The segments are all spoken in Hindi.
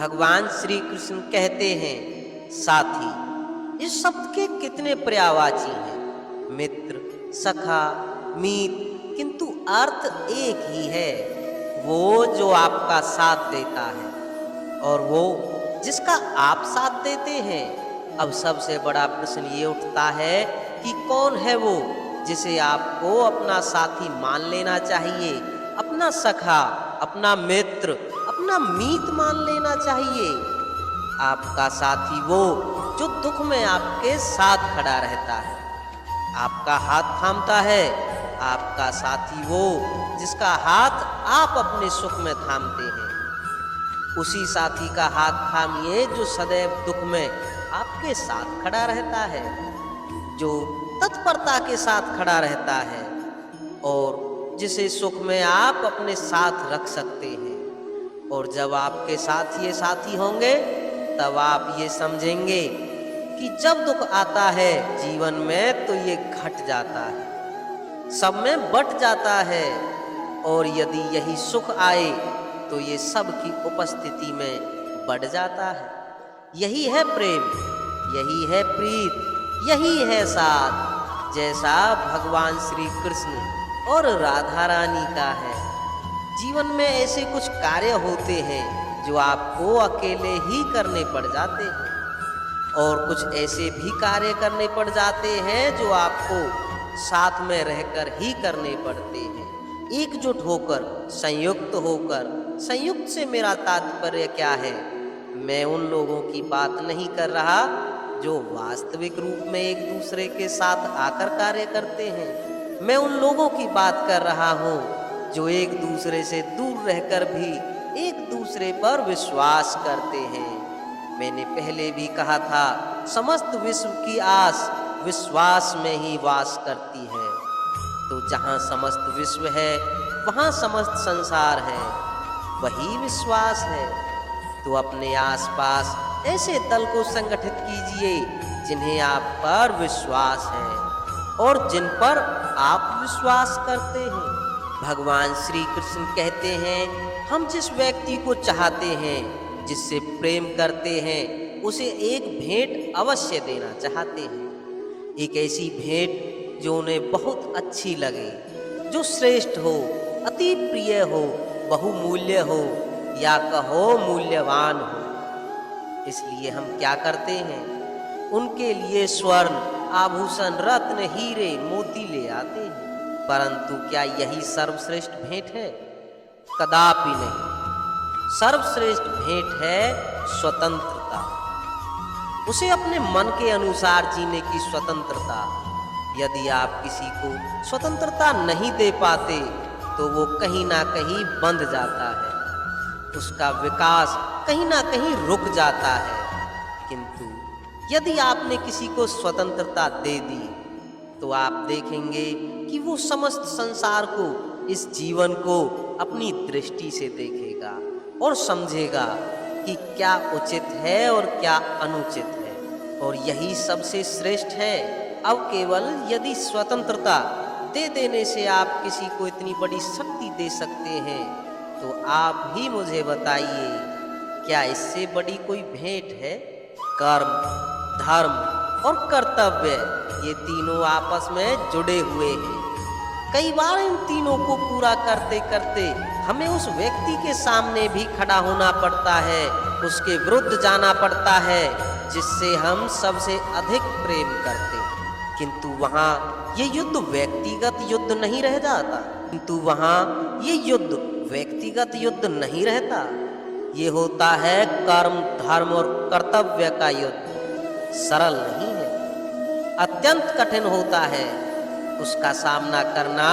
भगवान श्री कृष्ण कहते हैं, साथी। इस शब्द के कितने पर्यायवाची हैं, मित्र, सखा, मीत, किंतु अर्थ एक ही है, वो जो आपका साथ देता है और वो जिसका आप साथ देते हैं। अब सबसे बड़ा प्रश्न ये उठता है कि कौन है वो जिसे आपको अपना साथी मान लेना चाहिए, अपना सखा, अपना मित्र, अपना मीत मान लेना चाहिए। आपका साथी वो जो दुख में आपके साथ खड़ा रहता है, आपका हाथ थामता है। आपका साथी वो जिसका हाथ आप अपने सुख में थामते हैं। उसी साथी का हाथ थामिए जो सदैव दुख में आपके साथ खड़ा रहता है, जो तत्परता के साथ खड़ा रहता है और जिसे सुख में आप अपने साथ रख सकते हैं। और जब आपके साथ ये साथी होंगे तब आप ये समझेंगे कि जब दुख आता है जीवन में तो ये घट जाता है, सब में बट जाता है, और यदि यही सुख आए तो ये सब की उपस्थिति में बढ़ जाता है। यही है प्रेम, यही है प्रीत, यही है साथ, जैसा भगवान श्री कृष्ण और राधा रानी का है। जीवन में ऐसे कुछ कार्य होते हैं जो आपको अकेले ही करने पड़ जाते हैं, और कुछ ऐसे भी कार्य करने पड़ जाते हैं जो आपको साथ में रहकर ही करने पड़ते हैं, एकजुट होकर, संयुक्त होकर। संयुक्त से मेरा तात्पर्य क्या है? मैं उन लोगों की बात नहीं कर रहा जो वास्तविक रूप में एक दूसरे के साथ आकर कार्य करते हैं। मैं उन लोगों की बात कर रहा हूँ जो एक दूसरे से दूर रहकर भी एक दूसरे पर विश्वास करते हैं। मैंने पहले भी कहा था, समस्त विश्व की आस विश्वास में ही वास करती है। तो जहाँ समस्त विश्व है वहाँ समस्त संसार है, वही विश्वास है। तो अपने आसपास ऐसे दल को संगठित कीजिए जिन्हें आप पर विश्वास है और जिन पर आप विश्वास करते हैं। भगवान श्री कृष्ण कहते हैं, हम जिस व्यक्ति को चाहते हैं, जिससे प्रेम करते हैं, उसे एक भेंट अवश्य देना चाहते हैं। एक ऐसी भेंट जो उन्हें बहुत अच्छी लगे, जो श्रेष्ठ हो, अति प्रिय हो, बहुमूल्य हो, या कहो मूल्यवान हो। इसलिए हम क्या करते हैं? उनके लिए स्वर्ण, आभूषण, रत्न, हीरे, मोती ले आते हैं। परंतु क्या यही सर्वश्रेष्ठ भेंट है? कदापि नहीं। सर्वश्रेष्ठ भेंट है स्वतंत्रता, उसे अपने मन के अनुसार जीने की स्वतंत्रता। यदि आप किसी को स्वतंत्रता नहीं दे पाते तो वो कहीं ना कहीं बंध जाता है, उसका विकास कहीं ना कहीं रुक जाता है। किंतु यदि आपने किसी को स्वतंत्रता दे दी तो आप देखेंगे कि वो समस्त संसार को, इस जीवन को अपनी दृष्टि से देखेगा और समझेगा कि क्या उचित है और क्या अनुचित है, और यही सबसे श्रेष्ठ है। अब केवल यदि स्वतंत्रता दे देने से आप किसी को इतनी बड़ी शक्ति दे सकते हैं तो आप ही मुझे बताइए, क्या इससे बड़ी कोई भेंट है? कर्म, धर्म और कर्तव्य, ये तीनों आपस में जुड़े हुए हैं। कई बार इन तीनों को पूरा करते करते हमें उस व्यक्ति के सामने भी खड़ा होना पड़ता है, उसके विरुद्ध जाना पड़ता है जिससे हम सबसे अधिक प्रेम करते हैं। किंतु वहाँ ये युद्ध व्यक्तिगत युद्ध नहीं रह जाता, किंतु वहाँ ये युद्ध व्यक्तिगत युद्ध नहीं रहता। ये होता है कर्म, धर्म और कर्तव्य का युद्ध। सरल नहीं है, अत्यंत कठिन होता है उसका सामना करना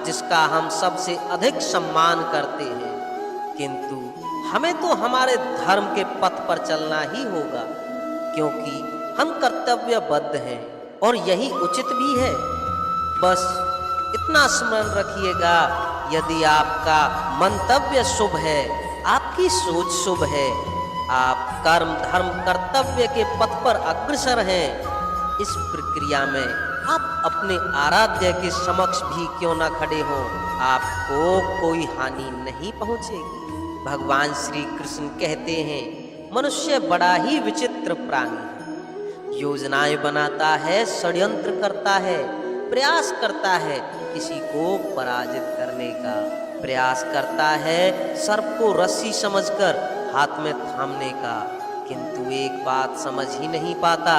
जिसका हम सबसे अधिक सम्मान करते हैं। किंतु हमें तो हमारे धर्म के पथ पर चलना ही होगा, क्योंकि हम कर्तव्यबद्ध हैं और यही उचित भी है। बस इतना स्मरण रखिएगा, यदि आपका मंतव्य शुभ है, आपकी सोच शुभ है, आप कर्म, धर्म, कर्तव्य के पथ पर अग्रसर हैं, इस प्रक्रिया में आप अपने आराध्य के समक्ष भी क्यों न खड़े हों, आपको कोई हानि नहीं पहुंचेगी। भगवान श्री कृष्ण कहते हैं, मनुष्य बड़ा ही विचित्र प्राणी है। योजनाएं बनाता है, षड्यंत्र करता है, प्रयास करता है किसी को पराजित करने का, प्रयास करता है सर्प को रस्सी समझकर हाथ में थामने का, किंतु एक बात समझ ही नहीं पाता,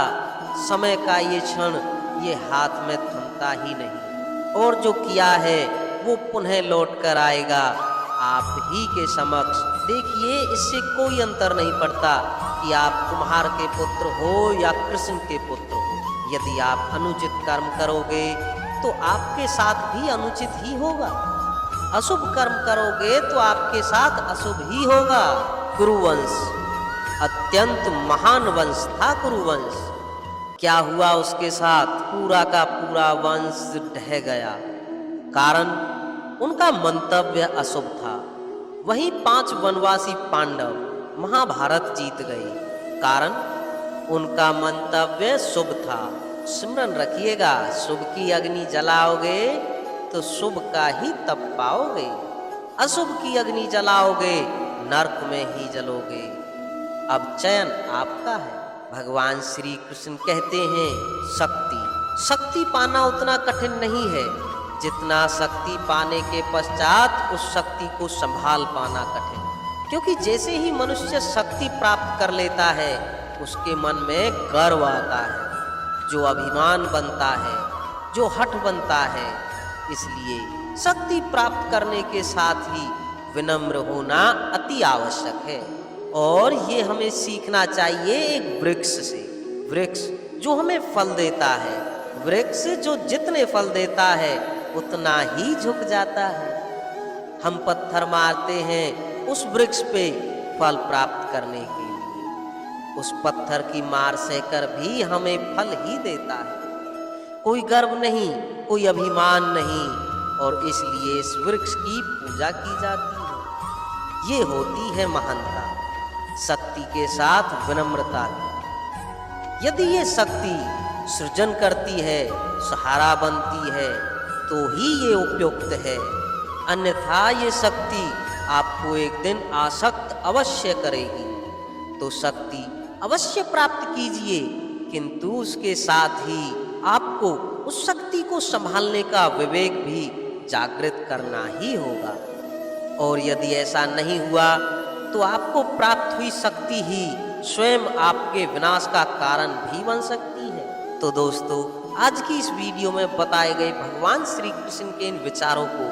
समय का ये क्षण ये हाथ में थमता ही नहीं, और जो किया है वो पुनः लौट कर आएगा आप ही के समक्ष। देखिए, इससे कोई अंतर नहीं पड़ता कि आप कुम्हार के पुत्र हो या कृष्ण के पुत्र हो। यदि आप अनुचित कर्म करोगे तो आपके साथ भी अनुचित ही होगा, अशुभ कर्म करोगे तो आपके साथ अशुभ ही होगा। कुरुवंश अत्यंत महान वंश था। कुरुवंश क्या हुआ उसके साथ? पूरा का पूरा वंश ढह गया, कारण उनका मंतव्य अशुभ था। वहीं 5 वनवासी पांडव महाभारत जीत गए, कारण उनका मंतव्य शुभ था। स्मरण रखिएगा, शुभ की अग्नि जलाओगे तो शुभ का ही तप पाओगे, अशुभ की अग्नि जलाओगे नरक में ही जलोगे। अब चयन आपका है। भगवान श्री कृष्ण कहते हैं शक्ति पाना उतना कठिन नहीं है जितना शक्ति पाने के पश्चात उस शक्ति को संभाल पाना कठिन, क्योंकि जैसे ही मनुष्य शक्ति प्राप्त कर लेता है उसके मन में गर्व आता है, जो अभिमान बनता है, जो हठ बनता है। इसलिए शक्ति प्राप्त करने के साथ ही विनम्र होना अति आवश्यक है, और ये हमें सीखना चाहिए एक वृक्ष से। वृक्ष जो हमें फल देता है, वृक्ष जो जितने फल देता है उतना ही झुक जाता है। हम पत्थर मारते हैं उस वृक्ष पे फल प्राप्त करने के लिए, उस पत्थर की मार सहकर भी हमें फल ही देता है। कोई गर्व नहीं, कोई अभिमान नहीं, और इसलिए इस वृक्ष की पूजा की जाती है। ये होती है महानता, शक्ति के साथ विनम्रता की। यदि ये शक्ति सृजन करती है, सहारा बनती है, तो ही ये उपयुक्त है, अन्यथा ये शक्ति आपको एक दिन आसक्त अवश्य करेगी। तो शक्ति अवश्य प्राप्त कीजिए, किंतु उसके साथ ही आपको उस शक्ति को संभालने का विवेक भी जागृत करना ही होगा। और यदि ऐसा नहीं हुआ तो आपको प्राप्त हुई शक्ति ही स्वयं आपके विनाश का कारण भी बन सकती है। तो दोस्तों, आज की इस वीडियो में बताए गए भगवान श्री कृष्ण के इन विचारों को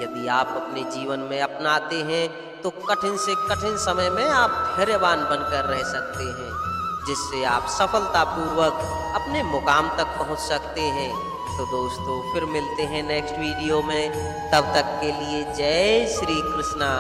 यदि आप अपने जीवन में अपनाते हैं तो कठिन से कठिन समय में आप धैर्यवान बनकर रह सकते हैं, जिससे आप सफलतापूर्वक अपने मुकाम तक पहुंच सकते हैं। तो दोस्तों, फिर मिलते हैं नेक्स्ट वीडियो में, तब तक के लिए जय श्री कृष्णा।